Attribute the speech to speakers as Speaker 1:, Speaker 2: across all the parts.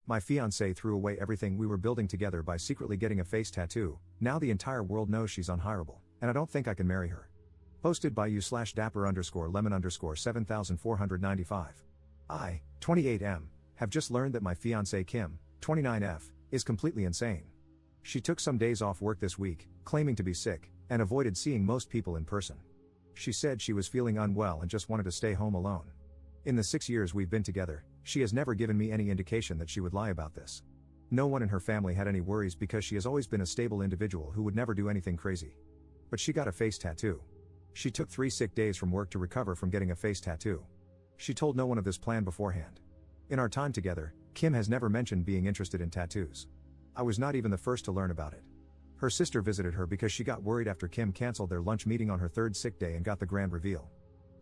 Speaker 1: My fiance threw away everything we were building together by secretly getting a face tattoo. Now the entire world knows she's unhireable, and I don't think I can marry her. Posted by you/dapper_lemon_7495. I, 28M, have just learned that my fiancée Kim, 29F, is completely insane. She took some days off work this week, claiming to be sick, and avoided seeing most people in person. She said she was feeling unwell and just wanted to stay home alone. In the 6 years we've been together, she has never given me any indication that she would lie about this. No one in her family had any worries because she has always been a stable individual who would never do anything crazy. But she got a face tattoo. She took 3 sick days from work to recover from getting a face tattoo. She told no one of this plan beforehand. In our time together, Kim has never mentioned being interested in tattoos. I was not even the first to learn about it. Her sister visited her because she got worried after Kim canceled their lunch meeting on her 3rd sick day and got the grand reveal.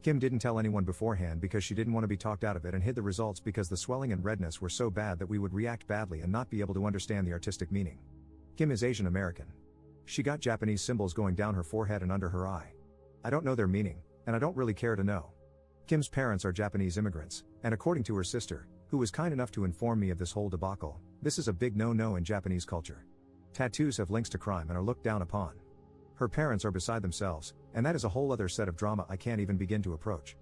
Speaker 1: Kim didn't tell anyone beforehand because she didn't want to be talked out of it and hid the results because the swelling and redness were so bad that we would react badly and not be able to understand the artistic meaning. Kim is Asian American. She got Japanese symbols going down her forehead and under her eye. I don't know their meaning, and I don't really care to know. Kim's parents are Japanese immigrants, and according to her sister, who was kind enough to inform me of this whole debacle, this is a big no-no in Japanese culture. Tattoos have links to crime and are looked down upon. Her parents are beside themselves, and that is a whole other set of drama I can't even begin to approach.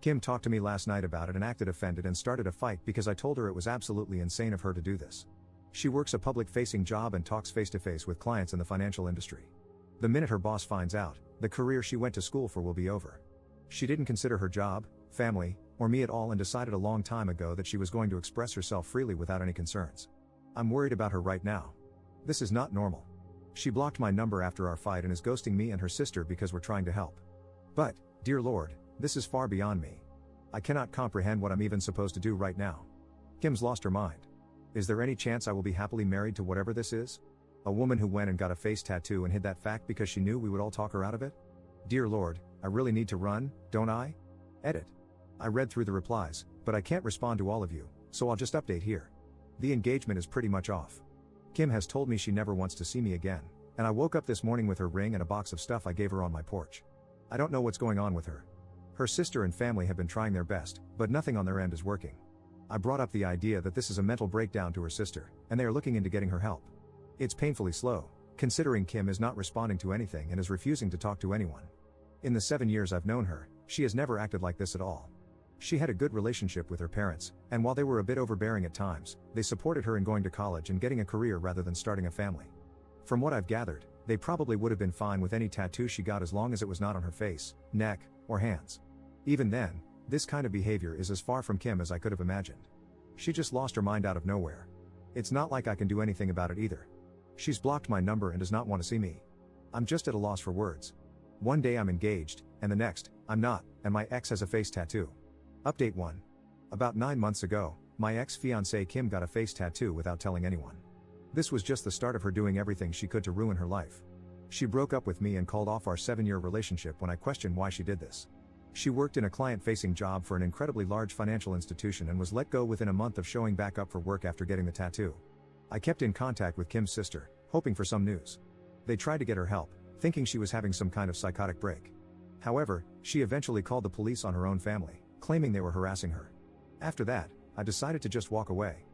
Speaker 1: Kim talked to me last night about it and acted offended and started a fight because I told her it was absolutely insane of her to do this. She works a public-facing job and talks face-to-face with clients in the financial industry. The minute her boss finds out, the career she went to school for will be over. She didn't consider her job, family, or me at all and decided a long time ago that she was going to express herself freely without any concerns. I'm worried about her right now. This is not normal. She blocked my number after our fight and is ghosting me and her sister because we're trying to help. But, dear Lord, this is far beyond me. I cannot comprehend what I'm even supposed to do right now. Kim's lost her mind. Is there any chance I will be happily married to whatever this is? A woman who went and got a face tattoo and hid that fact because she knew we would all talk her out of it? Dear Lord, I really need to run, don't I? Edit. I read through the replies, but I can't respond to all of you, so I'll just update here. The engagement is pretty much off. Kim has told me she never wants to see me again, and I woke up this morning with her ring and a box of stuff I gave her on my porch. I don't know what's going on with her. Her sister and family have been trying their best, but nothing on their end is working. I brought up the idea that this is a mental breakdown to her sister, and they are looking into getting her help. It's painfully slow, considering Kim is not responding to anything and is refusing to talk to anyone. In the 7 years I've known her, she has never acted like this at all. She had a good relationship with her parents, and while they were a bit overbearing at times, they supported her in going to college and getting a career rather than starting a family. From what I've gathered, they probably would have been fine with any tattoo she got as long as it was not on her face, neck, or hands. Even then, this kind of behavior is as far from Kim as I could have imagined. She just lost her mind out of nowhere. It's not like I can do anything about it either. She's blocked my number and does not want to see me. I'm just at a loss for words. One day I'm engaged, and the next, I'm not, and my ex has a face tattoo. Update 1. About 9 months ago, my ex-fiancée Kim got a face tattoo without telling anyone. This was just the start of her doing everything she could to ruin her life. She broke up with me and called off our 7-year relationship when I questioned why she did this. She worked in a client-facing job for an incredibly large financial institution and was let go within a month of showing back up for work after getting the tattoo. I kept in contact with Kim's sister, hoping for some news. They tried to get her help, thinking she was having some kind of psychotic break. However, she eventually called the police on her own family, claiming they were harassing her. After that, I decided to just walk away.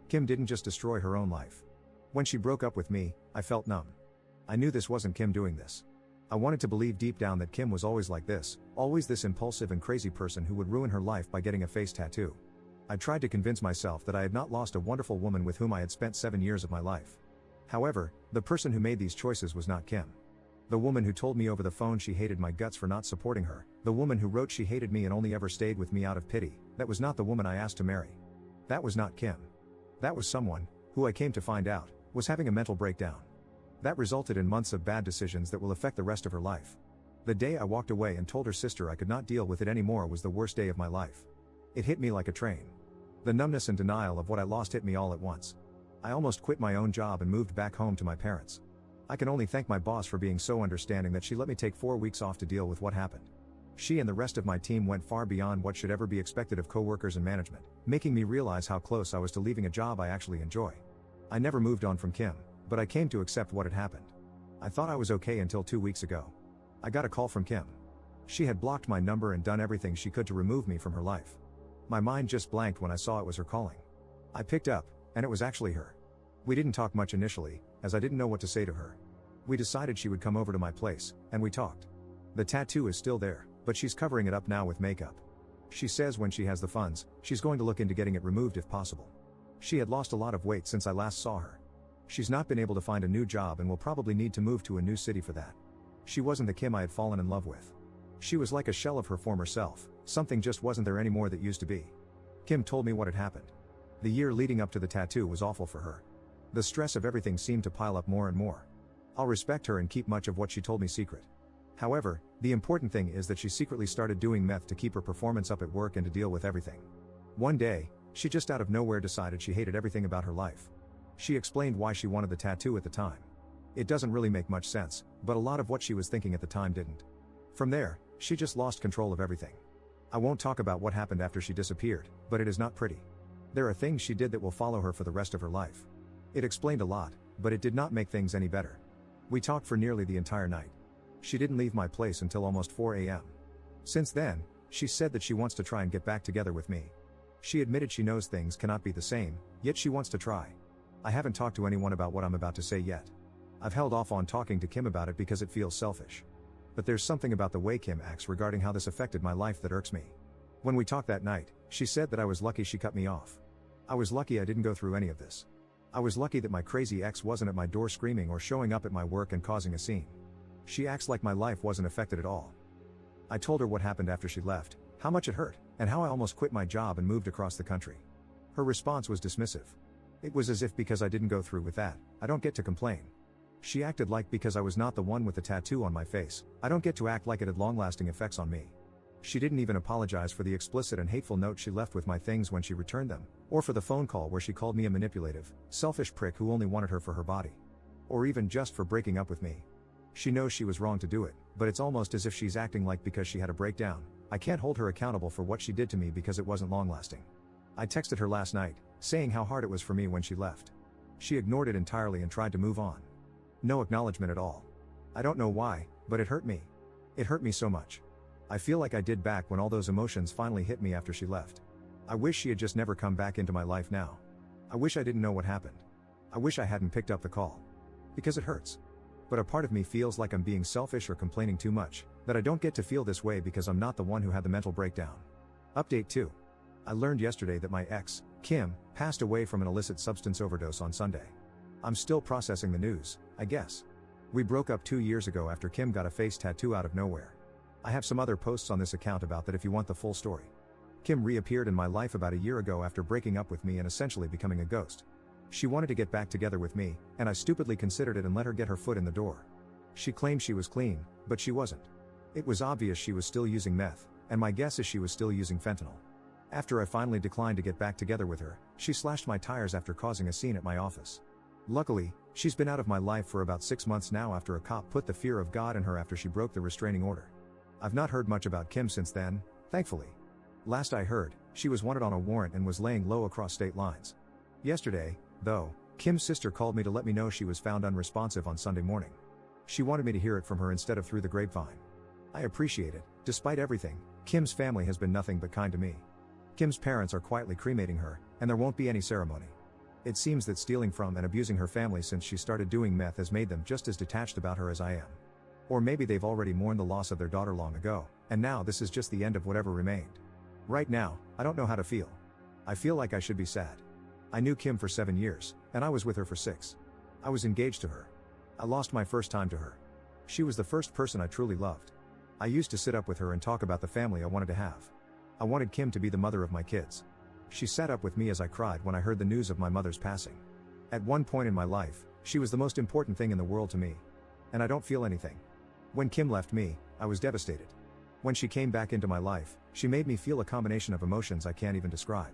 Speaker 1: Kim didn't just destroy her own life. When she broke up with me, I felt numb. I knew this wasn't Kim doing this. I wanted to believe deep down that Kim was always like this, always this impulsive and crazy person who would ruin her life by getting a face tattoo. I tried to convince myself that I had not lost a wonderful woman with whom I had spent 7 years of my life. However, the person who made these choices was not Kim. The woman who told me over the phone she hated my guts for not supporting her, the woman who wrote she hated me and only ever stayed with me out of pity, that was not the woman I asked to marry. That was not Kim. That was someone, who I came to find out, was having a mental breakdown. That resulted in months of bad decisions that will affect the rest of her life. The day I walked away and told her sister I could not deal with it anymore was the worst day of my life. It hit me like a train. The numbness and denial of what I lost hit me all at once. I almost quit my own job and moved back home to my parents. I can only thank my boss for being so understanding that she let me take 4 weeks off to deal with what happened. She and the rest of my team went far beyond what should ever be expected of coworkers and management, making me realize how close I was to leaving a job I actually enjoy. I never moved on from Kim, but I came to accept what had happened. I thought I was okay until 2 weeks ago. I got a call from Kim. She had blocked my number and done everything she could to remove me from her life. My mind just blanked when I saw it was her calling. I picked up, And it was actually her. We didn't talk much initially, as I didn't know what to say to her. We decided she would come over to my place, and we talked. The tattoo is still there, but she's covering it up now with makeup. She says when she has the funds, she's going to look into getting it removed if possible. She had lost a lot of weight since I last saw her. She's not been able to find a new job and will probably need to move to a new city for that. She wasn't the Kim I had fallen in love with. She was like a shell of her former self, something just wasn't there anymore that used to be. Kim told me what had happened. The year leading up to the tattoo was awful for her. The stress of everything seemed to pile up more and more. I'll respect her and keep much of what she told me secret. However, the important thing is that she secretly started doing meth to keep her performance up at work and to deal with everything. One day, she just out of nowhere decided she hated everything about her life. She explained why she wanted the tattoo at the time. It doesn't really make much sense, but a lot of what she was thinking at the time didn't. From there, she just lost control of everything. I won't talk about what happened after she disappeared, but it is not pretty. There are things she did that will follow her for the rest of her life. It explained a lot, but it did not make things any better. We talked for nearly the entire night. She didn't leave my place until almost 4 a.m. Since then, she said that she wants to try and get back together with me. She admitted she knows things cannot be the same, yet she wants to try. I haven't talked to anyone about what I'm about to say yet. I've held off on talking to Kim about it because it feels selfish. But there's something about the way Kim acts regarding how this affected my life that irks me. When we talked that night, she said that I was lucky she cut me off. I was lucky I didn't go through any of this. I was lucky that my crazy ex wasn't at my door screaming or showing up at my work and causing a scene. She acts like my life wasn't affected at all. I told her what happened after she left, how much it hurt, and how I almost quit my job and moved across the country. Her response was dismissive. It was as if because I didn't go through with that, I don't get to complain. She acted like because I was not the one with the tattoo on my face, I don't get to act like it had long-lasting effects on me. She didn't even apologize for the explicit and hateful note she left with my things when she returned them, or for the phone call where she called me a manipulative, selfish prick who only wanted her for her body. Or even just for breaking up with me. She knows she was wrong to do it, but it's almost as if she's acting like because she had a breakdown, I can't hold her accountable for what she did to me because it wasn't long-lasting. I texted her last night, saying how hard it was for me when she left. She ignored it entirely and tried to move on. No acknowledgement at all. I don't know why, but it hurt me. It hurt me so much. I feel like I did back when all those emotions finally hit me after she left. I wish she had just never come back into my life now. I wish I didn't know what happened. I wish I hadn't picked up the call. Because it hurts. But a part of me feels like I'm being selfish or complaining too much, that I don't get to feel this way because I'm not the one who had the mental breakdown. Update 2. I learned yesterday that my ex, Kim, passed away from an illicit substance overdose on Sunday. I'm still processing the news, I guess. We broke up 2 years ago after Kim got a face tattoo out of nowhere. I have some other posts on this account about that if you want the full story. Kim reappeared in my life about a year ago after breaking up with me and essentially becoming a ghost. She wanted to get back together with me, and I stupidly considered it and let her get her foot in the door. She claimed she was clean, but she wasn't. It was obvious she was still using meth, and my guess is she was still using fentanyl. After I finally declined to get back together with her, she slashed my tires after causing a scene at my office. Luckily, she's been out of my life for about 6 months now after a cop put the fear of God in her after she broke the restraining order. I've not heard much about Kim since then, thankfully. Last I heard, she was wanted on a warrant and was laying low across state lines. Yesterday, though, Kim's sister called me to let me know she was found unresponsive on Sunday morning. She wanted me to hear it from her instead of through the grapevine. I appreciate it. Despite everything, Kim's family has been nothing but kind to me. Kim's parents are quietly cremating her, and there won't be any ceremony. It seems that stealing from and abusing her family since she started doing meth has made them just as detached about her as I am. Or maybe they've already mourned the loss of their daughter long ago, and now this is just the end of whatever remained. Right now, I don't know how to feel. I feel like I should be sad. I knew Kim for 7 years, and I was with her for 6. I was engaged to her. I lost my first time to her. She was the first person I truly loved. I used to sit up with her and talk about the family I wanted to have. I wanted Kim to be the mother of my kids. She sat up with me as I cried when I heard the news of my mother's passing. At one point in my life, she was the most important thing in the world to me. And I don't feel anything. When Kim left me, I was devastated. When she came back into my life, she made me feel a combination of emotions I can't even describe.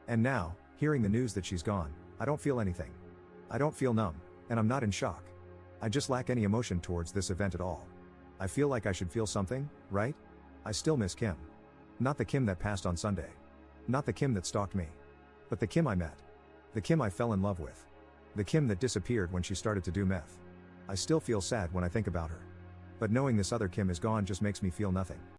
Speaker 1: And now, hearing the news that she's gone, I don't feel anything. I don't feel numb, and I'm not in shock. I just lack any emotion towards this event at all. I feel like I should feel something, right? I still miss Kim. Not the Kim that passed on Sunday. Not the Kim that stalked me. But the Kim I met. The Kim I fell in love with. The Kim that disappeared when she started to do meth. I still feel sad when I think about her. But knowing this other Kim is gone just makes me feel nothing.